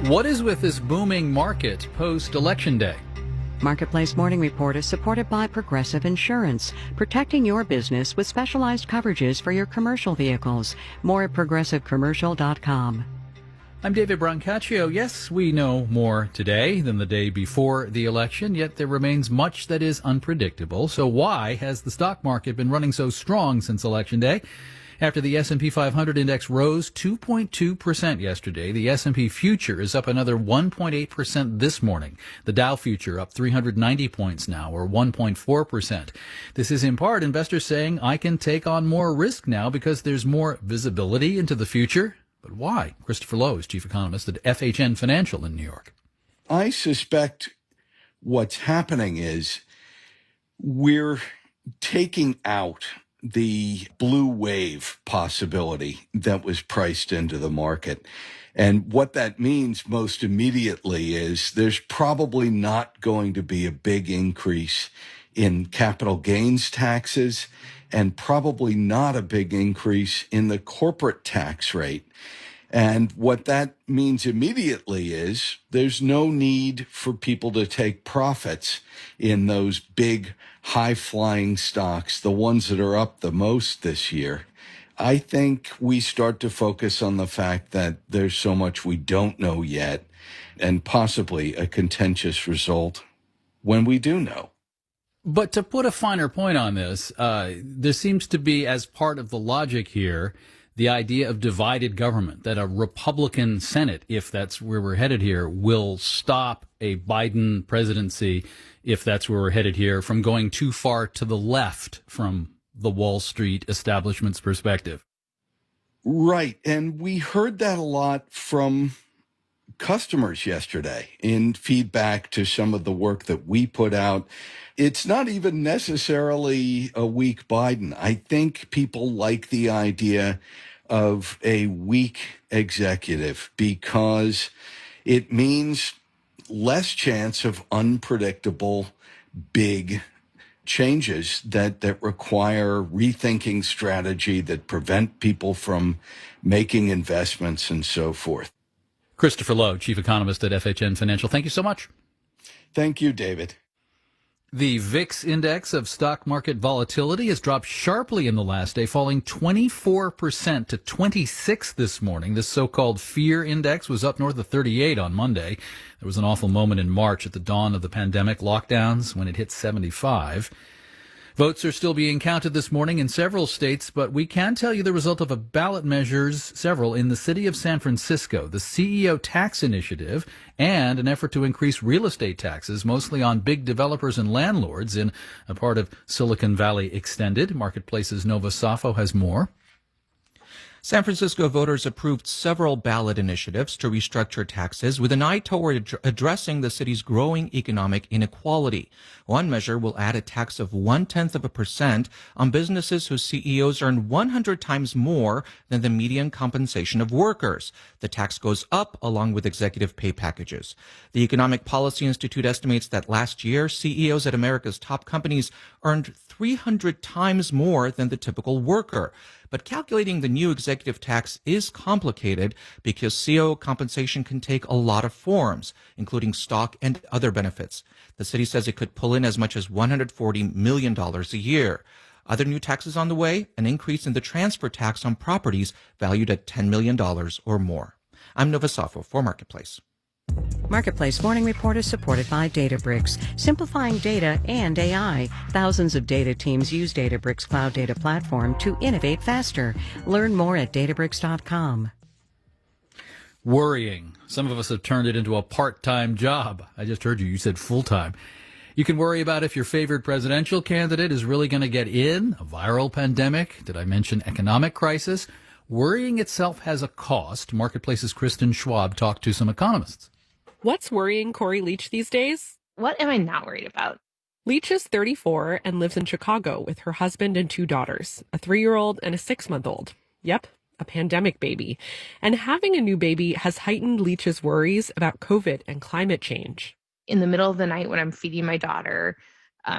What is with this booming market post-election day? Marketplace Morning Report is supported by Progressive Insurance, protecting your business with specialized coverages for your commercial vehicles. More at progressivecommercial.com. I'm David Brancaccio. Yes, we know more today than the day before the election, yet there remains much that is unpredictable. So why has the stock market been running so strong since Election Day? After the S&P 500 index rose 2.2% yesterday, the S&P future is up another 1.8% this morning. The Dow future up 390 points now, or 1.4%. This is in part investors saying, I can take on more risk now because there's more visibility into the future. But why? Christopher Lowe is chief economist at FHN Financial in New York. I suspect what's happening is we're taking out the blue wave possibility that was priced into the market. And what that means most immediately is there's probably not going to be a big increase in capital gains taxes and probably not a big increase in the corporate tax rate. And what that means immediately is there's no need for people to take profits in those big, high-flying stocks, the ones that are up the most this year. I think we start to focus on the fact that there's so much we don't know yet, and possibly a contentious result when we do know. But to put a finer point on this, there seems to be, as part of the logic here, the idea of divided government, that a Republican Senate, if that's where we're headed here, will stop a Biden presidency, if that's where we're headed here, from going too far to the left from the Wall Street establishment's perspective. Right. And we heard that a lot from customers yesterday in feedback to some of the work that we put out. It's not even necessarily a weak Biden. I think people like the idea of a weak executive because it means less chance of unpredictable big changes that require rethinking strategy, that prevent people from making investments and so forth. Christopher Lowe, chief economist at FHN Financial. Thank you so much. Thank you, David. The VIX index of stock market volatility has dropped sharply in the last day, falling 24% to 26 this morning. This so-called fear index was up north of 38 on Monday. There was an awful moment in March at the dawn of the pandemic lockdowns when it hit 75. Votes are still being counted this morning in several states, but we can tell you the result of a ballot measures, several in the city of San Francisco, the CEO tax initiative, and an effort to increase real estate taxes, mostly on big developers and landlords in a part of Silicon Valley Extended. Marketplace's Nova Safo has more. San Francisco voters approved several ballot initiatives to restructure taxes with an eye toward addressing the city's growing economic inequality. One measure will add a tax of 0.1% on businesses whose CEOs earn 100 times more than the median compensation of workers. The tax goes up along with executive pay packages. The Economic Policy Institute estimates that last year, CEOs at America's top companies earned 300 times more than the typical worker. But calculating the new executive tax is complicated because CEO compensation can take a lot of forms, including stock and other benefits. The city says it could pull in as much as $140 million a year. Other new taxes on the way, an increase in the transfer tax on properties valued at $10 million or more. I'm Nova Safo for Marketplace. Marketplace Morning Report is supported by Databricks, simplifying data and AI. Thousands of data teams use Databricks Cloud Data Platform to innovate faster. Learn more at Databricks.com. Worrying. Some of us have turned it into a part-time job. I just heard you. You said full-time. You can worry about if your favorite presidential candidate is really going to get in, a viral pandemic. Did I mention economic crisis? Worrying itself has a cost. Marketplace's Kristen Schwab talked to some economists. What's worrying Corey Leach these days? What am I not worried about? Leach is 34 and lives in Chicago with her husband and 2 daughters, a 3-year-old and a 6-month-old. Yep, a pandemic baby. And having a new baby has heightened Leach's worries about COVID and climate change. In the middle of the night when I'm feeding my daughter,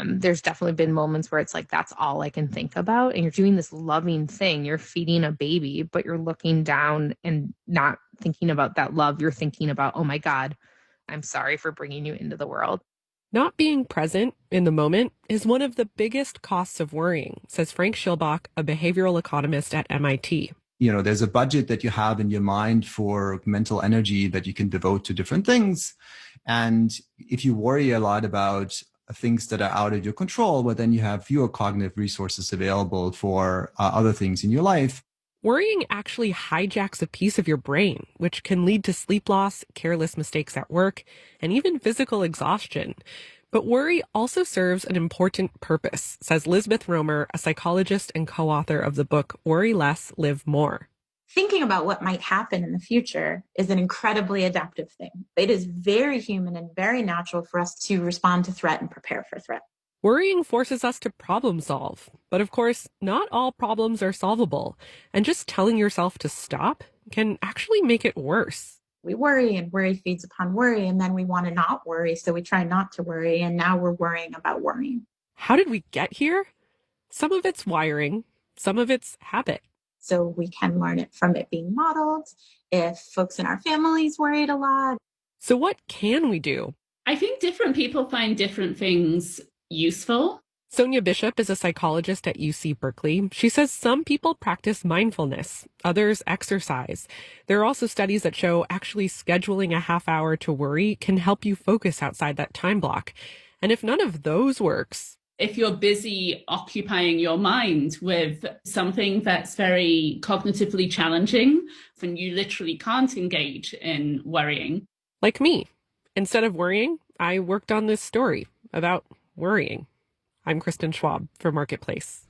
There's definitely been moments where it's like, that's all I can think about. And you're doing this loving thing. You're feeding a baby, but you're looking down and not thinking about that love. You're thinking about, oh my God, I'm sorry for bringing you into the world. Not being present in the moment is one of the biggest costs of worrying, says Frank Schilbach, a behavioral economist at MIT. There's a budget that you have in your mind for mental energy that you can devote to different things. And if you worry a lot about things that are out of your control, well, then you have fewer cognitive resources available for other things in your life. Worrying actually hijacks a piece of your brain, which can lead to sleep loss, careless mistakes at work, and even physical exhaustion. But worry also serves an important purpose, says Lisbeth Romer, a psychologist and co-author of the book Worry Less, Live More. Thinking about what might happen in the future is an incredibly adaptive thing. It is very human and very natural for us to respond to threat and prepare for threat. Worrying forces us to problem solve. But of course, not all problems are solvable. And just telling yourself to stop can actually make it worse. We worry and worry feeds upon worry, and then we want to not worry, so we try not to worry, and now we're worrying about worrying. How did we get here? Some of it's wiring, some of it's habit. So we can learn it from it being modeled. If folks in our families worried a lot. So what can we do? I think different people find different things useful. Sonia Bishop is a psychologist at UC Berkeley. She says some people practice mindfulness, others exercise. There are also studies that show actually scheduling a half hour to worry can help you focus outside that time block. And if none of those works, if you're busy occupying your mind with something that's very cognitively challenging, then you literally can't engage in worrying. Like me. Instead of worrying, I worked on this story about worrying. I'm Kristen Schwab for Marketplace.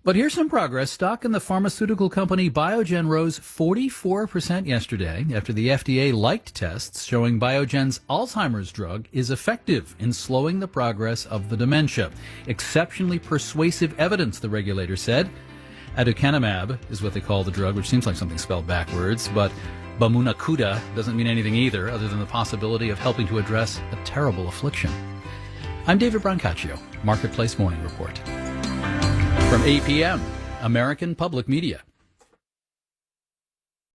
But here's some progress. Stock in the pharmaceutical company Biogen rose 44% yesterday after the FDA liked tests showing Biogen's Alzheimer's drug is effective in slowing the progress of the dementia. Exceptionally persuasive evidence, the regulator said. Aducanumab is what they call the drug, which seems like something spelled backwards, but Bamunakuda doesn't mean anything either, other than the possibility of helping to address a terrible affliction. I'm David Brancaccio, Marketplace Morning Report. From APM, American Public Media.